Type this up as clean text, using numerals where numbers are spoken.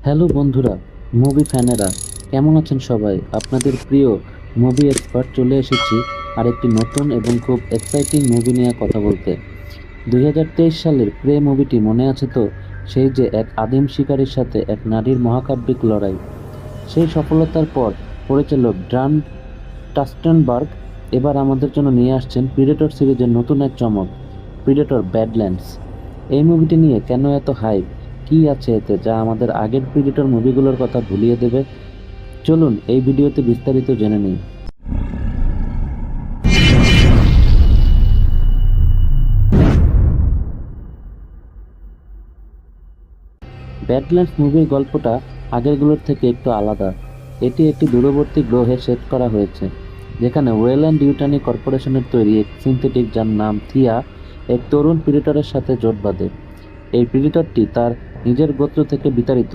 Hello বন্ধুরা, movie ফ্যানেরা কেমন আছেন সবাই? আপনাদের প্রিয় মুভি এক্সপার্ট চলে এসেছি আরেকটি নতুন এবং খুব এক্সাইটিং মুভি নিয়ে কথা বলতে। 2023 সালের প্রে মুভিটি মনে আছে তো? সেই যে এক আদিম শিকারীর সাথে এক নারীর মহাকাব্যিক লড়াই। সেই সফলতার পর পরিচালক ড্রান টাস্টেনবার্গ এবার আমাদের জন্য নিয়ে আসছেন প্রিডেটর সিরিজের নতুন এক চমক, প্রিডেটর ব্যাডল্যান্ডস। এই মুভিটি নিয়ে কেন এত হাইপ? কি আছে এতে যা আমাদের আগের প্রিডেটর মুভিগুলোর কথা ভুলিয়ে দেবে? চলুন এই ভিডিওতে বিস্তারিত জেনে নিই। ব্যাডল্যান্ডস মুভির গল্পটা আগেরগুলোর থেকে একটু আলাদা। এটি একটি দূরবর্তী গ্রহে সেট করা হয়েছে, যেখানে ওয়েল্যান্ড ইউটানি কর্পোরেশনের তৈরি এক সিনথেটিক যার নাম থিয়া এক তরুণ প্রিডেটরের সাথে জোট বাঁধে। এই প্রিডেটরটি তার নিজের গোত্র থেকে বিতাড়িত